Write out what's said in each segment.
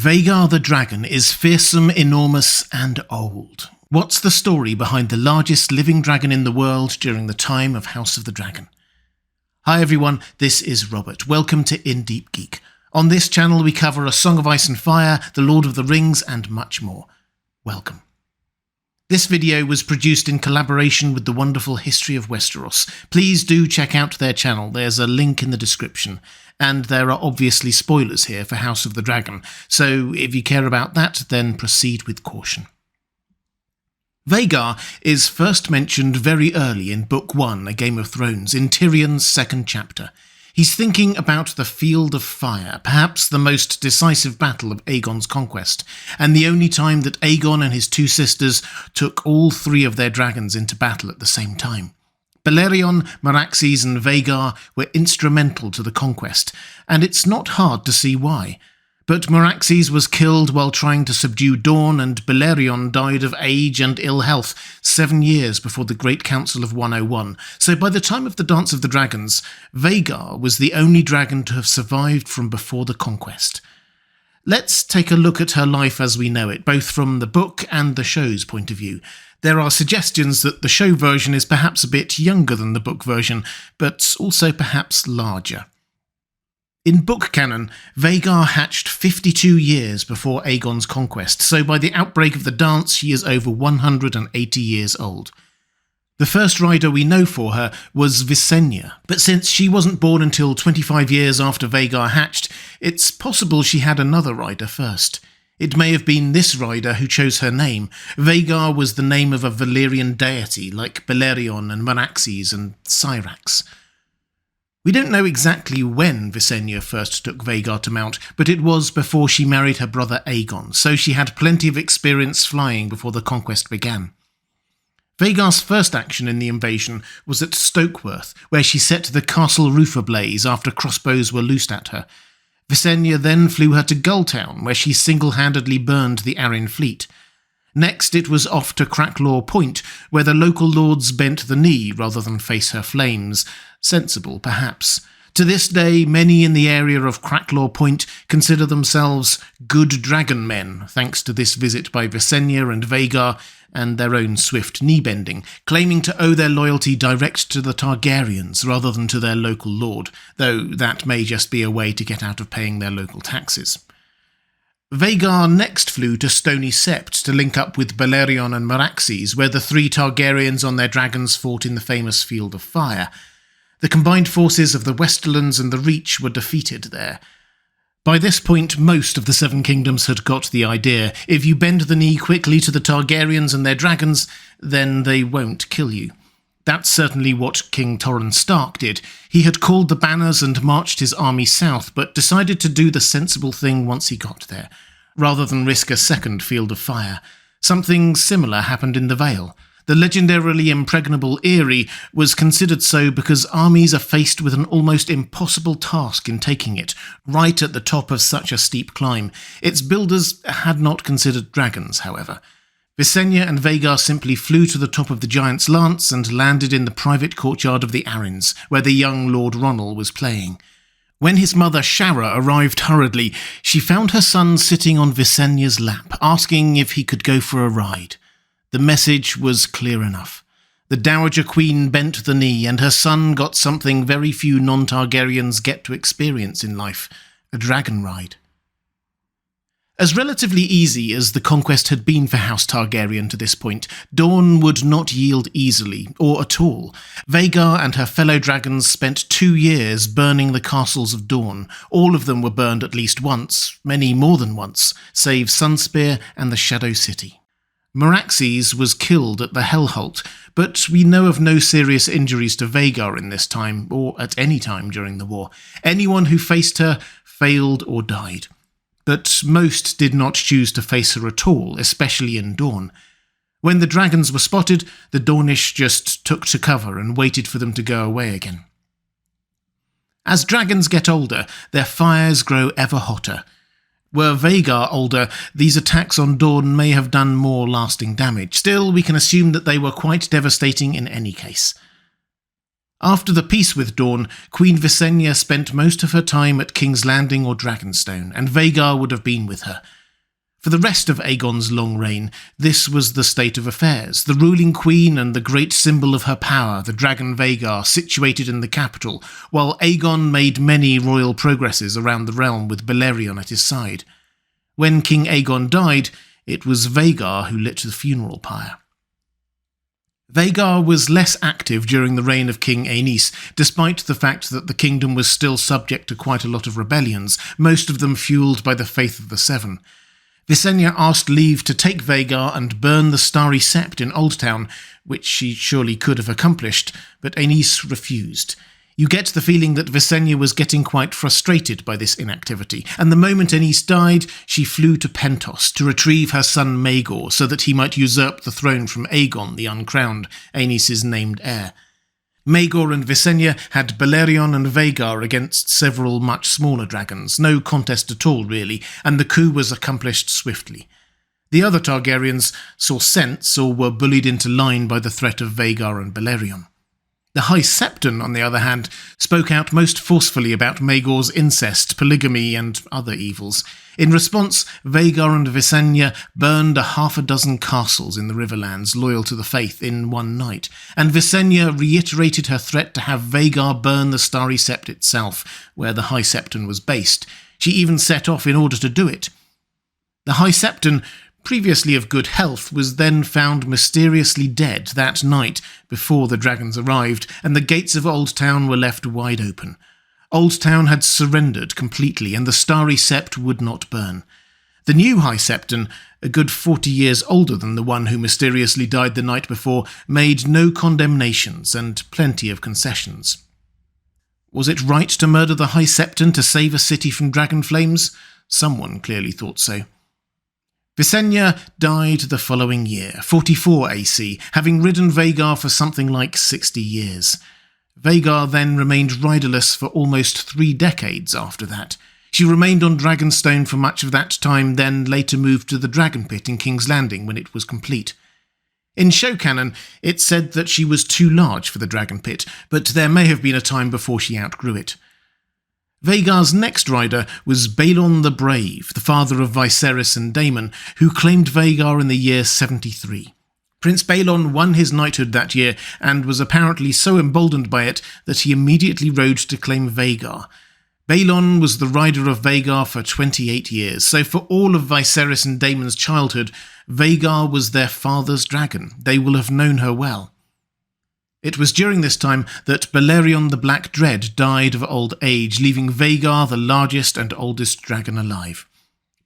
Vhagar the dragon is fearsome, enormous, and old. What's the story behind the largest living dragon in the world during the time of House of the Dragon? Hi everyone, this is Robert. Welcome to In Deep Geek. On this channel we cover A Song of Ice and Fire, The Lord of the Rings, and much more. Welcome. This video was produced in collaboration with the wonderful History of Westeros. Please do check out their channel, there's a link in the description. And there are obviously spoilers here for House of the Dragon, so if you care about that, then proceed with caution. Vhagar is first mentioned very early in Book 1, A Game of Thrones, in Tyrion's second chapter. He's thinking about the Field of Fire, perhaps the most decisive battle of Aegon's conquest, and the only time that Aegon and his two sisters took all three of their dragons into battle at the same time. Balerion, Meraxes and Vhagar were instrumental to the conquest, and it's not hard to see why. But Meraxes was killed while trying to subdue Dorne, and Balerion died of age and ill health 7 years before the Great Council of 101, so by the time of the Dance of the Dragons, Vhagar was the only dragon to have survived from before the conquest. Let's take a look at her life as we know it, both from the book and the show's point of view. There are suggestions that the show version is perhaps a bit younger than the book version, but also perhaps larger. In book canon, Vhagar hatched 52 years before Aegon's conquest, so by the outbreak of the dance she is over 180 years old. The first rider we know for her was Visenya, but since she wasn't born until 25 years after Vhagar hatched, it's possible she had another rider first. It may have been this rider who chose her name. Vhagar was the name of a Valyrian deity like Balerion and Meraxes and Syrax. We don't know exactly when Visenya first took Vhagar to mount, but it was before she married her brother Aegon, so she had plenty of experience flying before the conquest began. Vhagar's first action in the invasion was at Stokeworth, where she set the castle roof ablaze after crossbows were loosed at her. Visenya then flew her to Gulltown, where she single-handedly burned the Arryn fleet. Next it was off to Cracklaw Point, where the local lords bent the knee rather than face her flames. Sensible, perhaps. To this day, many in the area of Cracklaw Point consider themselves good dragon men, thanks to this visit by Visenya and Vhagar and their own swift knee-bending, claiming to owe their loyalty direct to the Targaryens rather than to their local lord, though that may just be a way to get out of paying their local taxes. Vhagar next flew to Stony Sept to link up with Balerion and Meraxes, where the three Targaryens on their dragons fought in the famous Field of Fire. The combined forces of the Westerlands and the Reach were defeated there. By this point, most of the Seven Kingdoms had got the idea. If you bend the knee quickly to the Targaryens and their dragons, then they won't kill you. That's certainly what King Torrhen Stark did. He had called the banners and marched his army south, but decided to do the sensible thing once he got there, rather than risk a second Field of Fire. Something similar happened in the Vale. The legendarily impregnable Eyrie was considered so because armies are faced with an almost impossible task in taking it, right at the top of such a steep climb. Its builders had not considered dragons, however. Visenya and Vhagar simply flew to the top of the Giant's Lance and landed in the private courtyard of the Arryns, where the young Lord Ronal was playing. When his mother Shara arrived hurriedly, she found her son sitting on Visenya's lap, asking if he could go for a ride. The message was clear enough. The Dowager Queen bent the knee, and her son got something very few non-Targaryens get to experience in life, a dragon ride. As relatively easy as the conquest had been for House Targaryen to this point, Dorne would not yield easily, or at all. Vhagar and her fellow dragons spent 2 years burning the castles of Dorne. All of them were burned at least once, many more than once, save Sunspear and the Shadow City. Meraxes was killed at the Hellholt, but we know of no serious injuries to Vhagar in this time, or at any time during the war. Anyone who faced her failed or died. But most did not choose to face her at all, especially in Dorne. When the dragons were spotted, the Dornish just took to cover and waited for them to go away again. As dragons get older, their fires grow ever hotter. Were Vhagar older, these attacks on Dorne may have done more lasting damage. Still, we can assume that they were quite devastating in any case. After the peace with Dawn, Queen Visenya spent most of her time at King's Landing or Dragonstone, and Vhagar would have been with her. For the rest of Aegon's long reign, this was the state of affairs. The ruling queen and the great symbol of her power, the Dragon Vhagar, situated in the capital, while Aegon made many royal progresses around the realm with Balerion at his side. When King Aegon died, it was Vhagar who lit the funeral pyre. Vhagar was less active during the reign of King Aenys, despite the fact that the kingdom was still subject to quite a lot of rebellions, most of them fueled by the Faith of the Seven. Visenya asked leave to take Vhagar and burn the Starry Sept in Oldtown, which she surely could have accomplished, but Aenys refused. You get the feeling that Visenya was getting quite frustrated by this inactivity, and the moment Aenys died, she flew to Pentos to retrieve her son Maegor so that he might usurp the throne from Aegon the Uncrowned, Aenys' named heir. Maegor and Visenya had Balerion and Vhagar against several much smaller dragons, no contest at all really, and the coup was accomplished swiftly. The other Targaryens saw sense or were bullied into line by the threat of Vhagar and Balerion. The High Septon, on the other hand, spoke out most forcefully about Maegor's incest, polygamy, and other evils. In response, Vhagar and Visenya burned 6 castles in the Riverlands loyal to the faith in one night, and Visenya reiterated her threat to have Vhagar burn the Starry Sept itself, where the High Septon was based. She even set off in order to do it. The High Septon, previously of good health, was then found mysteriously dead that night before the dragons arrived, and the gates of Oldtown were left wide open. Oldtown had surrendered completely, and the Starry Sept would not burn. The new High Septon, a good 40 years older than the one who mysteriously died the night before, made no condemnations and plenty of concessions. Was it right to murder the High Septon to save a city from dragon flames? Someone clearly thought so. Visenya died the following year, 44 AC, having ridden Vhagar for something like 60 years. Vhagar then remained riderless for almost 3 decades after that. She remained on Dragonstone for much of that time, then later moved to the Dragon Pit in King's Landing when it was complete. In show canon, it said that she was too large for the Dragon Pit, but there may have been a time before she outgrew it. Vhagar's next rider was Balon the Brave, the father of Viserys and Daemon, who claimed Vhagar in the year 73. Prince Balon won his knighthood that year and was apparently so emboldened by it that he immediately rode to claim Vhagar. Balon was the rider of Vhagar for 28 years, so for all of Viserys and Daemon's childhood, Vhagar was their father's dragon. They will have known her well. It was during this time that Balerion the Black Dread died of old age, leaving Vhagar the largest and oldest dragon alive.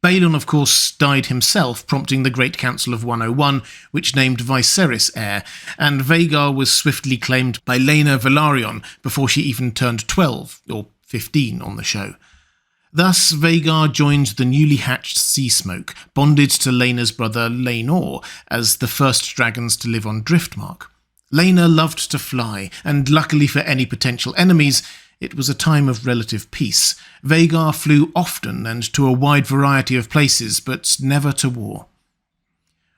Balon, of course, died himself, prompting the Great Council of 101, which named Viserys heir, and Vhagar was swiftly claimed by Laena Velaryon before she even turned 12, or 15 on the show. Thus, Vhagar joined the newly hatched Sea Smoke, bonded to Laena's brother Laenor, as the first dragons to live on Driftmark. Laena loved to fly, and luckily for any potential enemies, it was a time of relative peace. Vhagar flew often and to a wide variety of places, but never to war.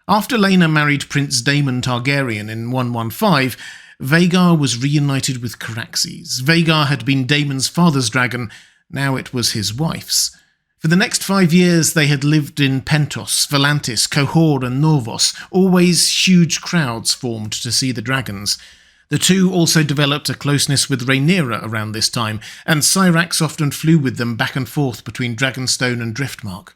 After Laena married Prince Daemon Targaryen in 115, Vhagar was reunited with Caraxes. Vhagar had been Daemon's father's dragon, now it was his wife's. For the next 5 years they had lived in Pentos, Volantis, Qohor and Norvos. Always huge crowds formed to see the dragons. The two also developed a closeness with Rhaenyra around this time, and Syrax often flew with them back and forth between Dragonstone and Driftmark.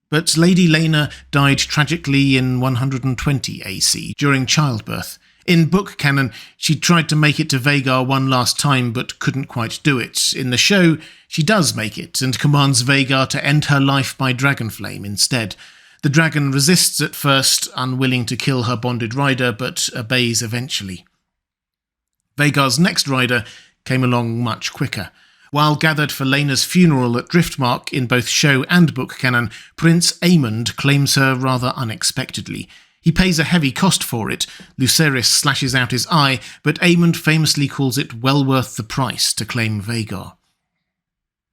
But Lady Laena died tragically in 120 AC, during childbirth. In book canon, she tried to make it to Vhagar one last time but couldn't quite do it. In the show, she does make it and commands Vhagar to end her life by dragonflame instead. The dragon resists at first, unwilling to kill her bonded rider, but obeys eventually. Vhagar's next rider came along much quicker. While gathered for Laena's funeral at Driftmark in both show and book canon, Prince Aemond claims her rather unexpectedly. He pays a heavy cost for it. Lucerys slashes out his eye, but Aemond famously calls it well worth the price to claim Vhagar.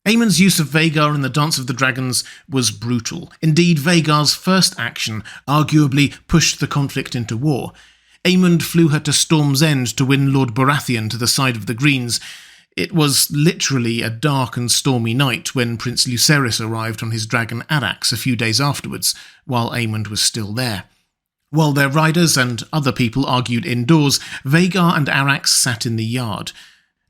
Aemond's use of Vhagar in the Dance of the Dragons was brutal. Indeed, Vhagar's first action arguably pushed the conflict into war. Aemond flew her to Storm's End to win Lord Baratheon to the side of the Greens. It was literally a dark and stormy night when Prince Lucerys arrived on his dragon Arrax a few days afterwards, while Aemond was still there. While their riders and other people argued indoors, Vhagar and Arrax sat in the yard.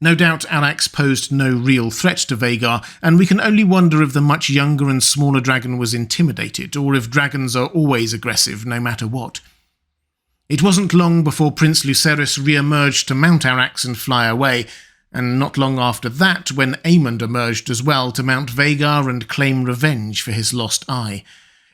No doubt Arrax posed no real threat to Vhagar, and we can only wonder if the much younger and smaller dragon was intimidated, or if dragons are always aggressive no matter what. It wasn't long before Prince Lucerys re-emerged to mount Arrax and fly away, and not long after that when Aemond emerged as well to mount Vhagar and claim revenge for his lost eye.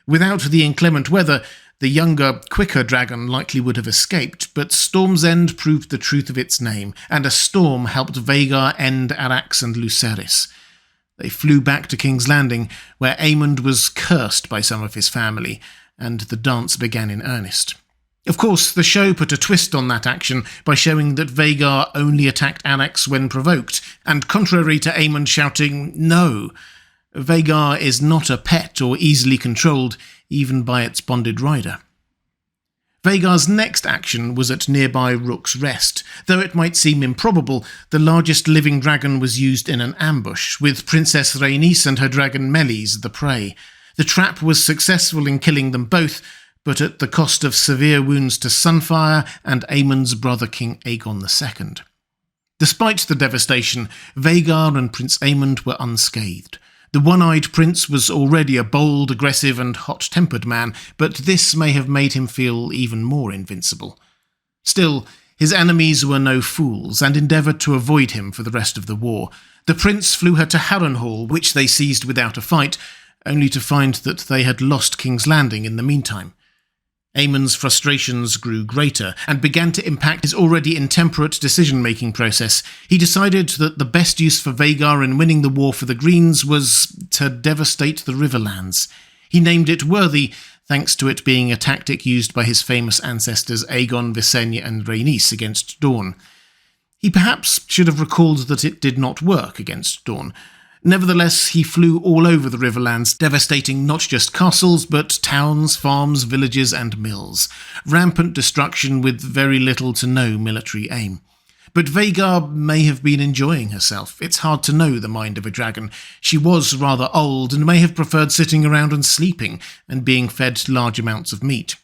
Without the inclement weather, the younger, quicker dragon likely would have escaped, but Storm's End proved the truth of its name, and a storm helped Vhagar end Arrax and Lucerys. They flew back to King's Landing, where Aemond was cursed by some of his family, and the dance began in earnest. Of course, the show put a twist on that action by showing that Vhagar only attacked Arrax when provoked, and contrary to Aemond shouting, "No!" Vhagar is not a pet or easily controlled, even by its bonded rider. Vhagar's next action was at nearby Rook's Rest. Though it might seem improbable, the largest living dragon was used in an ambush, with Princess Rhaenys and her dragon Melies the prey. The trap was successful in killing them both, but at the cost of severe wounds to Sunfire and Aemond's brother King Aegon II. Despite the devastation, Vhagar and Prince Aemond were unscathed. The one-eyed prince was already a bold, aggressive and hot-tempered man, but this may have made him feel even more invincible. Still, his enemies were no fools, and endeavoured to avoid him for the rest of the war. The prince flew her to Harrenhal, which they seized without a fight, only to find that they had lost King's Landing in the meantime. Aemond's frustrations grew greater, and began to impact his already intemperate decision-making process. He decided that the best use for Vhagar in winning the war for the Greens was to devastate the Riverlands. He named it Worthy, thanks to it being a tactic used by his famous ancestors Aegon, Visenya and Rhaenys against Dorne. He perhaps should have recalled that it did not work against Dorne. Nevertheless, he flew all over the Riverlands, devastating not just castles, but towns, farms, villages and mills. Rampant destruction with very little to no military aim. But Vhagar may have been enjoying herself. It's hard to know the mind of a dragon. She was rather old and may have preferred sitting around and sleeping, and being fed large amounts of meat.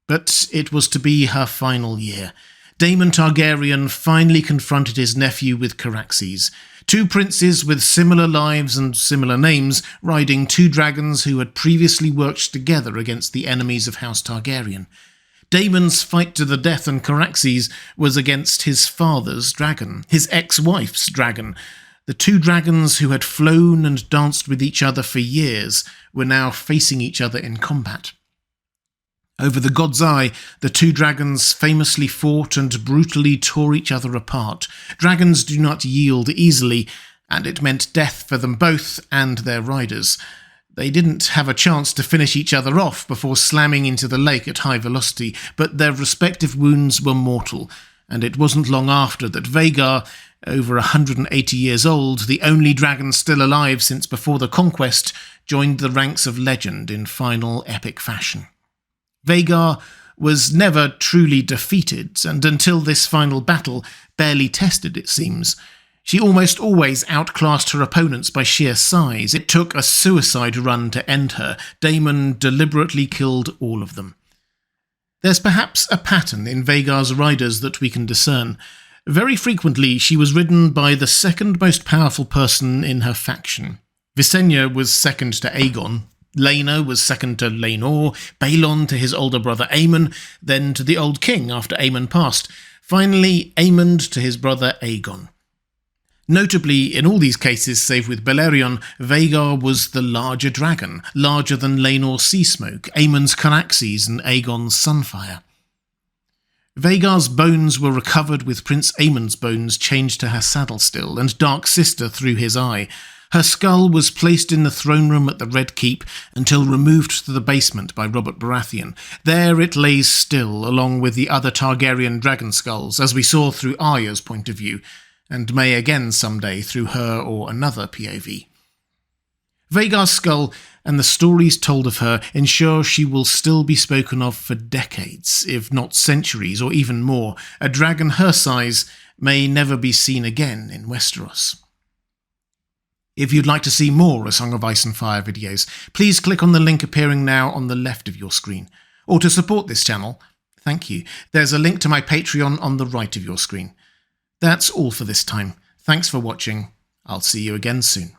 But it was to be her final year. Daemon Targaryen finally confronted his nephew with Caraxes. Two princes with similar lives and similar names, riding two dragons who had previously worked together against the enemies of House Targaryen. Daemon's fight to the death on Caraxes was against his father's dragon, his ex-wife's dragon. The two dragons who had flown and danced with each other for years were now facing each other in combat. Over the God's Eye, the two dragons famously fought and brutally tore each other apart. Dragons do not yield easily, and it meant death for them both and their riders. They didn't have a chance to finish each other off before slamming into the lake at high velocity, but their respective wounds were mortal, and it wasn't long after that Vhagar, over 180 years old, the only dragon still alive since before the conquest, joined the ranks of legend in final epic fashion. Vhagar was never truly defeated, and until this final battle, barely tested, it seems. She almost always outclassed her opponents by sheer size. It took a suicide run to end her. Daemon deliberately killed all of them. There's perhaps a pattern in Vhagar's riders that we can discern. Very frequently, she was ridden by the second most powerful person in her faction. Visenya was second to Aegon, Laena was second to Laenor, Balon to his older brother Aemon, then to the Old King after Aemon passed, finally Aemond to his brother Aegon. Notably, in all these cases, save with Balerion, Vhagar was the larger dragon, larger than Laenor's Seasmoke, Aemon's Caraxes and Aegon's Sunfire. Vhagar's bones were recovered with Prince Aemond's bones changed to her saddle still, and Dark Sister through his eye. Her skull was placed in the throne room at the Red Keep until removed to the basement by Robert Baratheon. There it lays still, along with the other Targaryen dragon skulls, as we saw through Arya's point of view, and may again someday through her or another POV. Vhagar's skull and the stories told of her ensure she will still be spoken of for decades, if not centuries or even more. A dragon her size may never be seen again in Westeros. If you'd like to see more A Song of Ice and Fire videos, please click on the link appearing now on the left of your screen. Or to support this channel, thank you, there's a link to my Patreon on the right of your screen. That's all for this time. Thanks for watching. I'll see you again soon.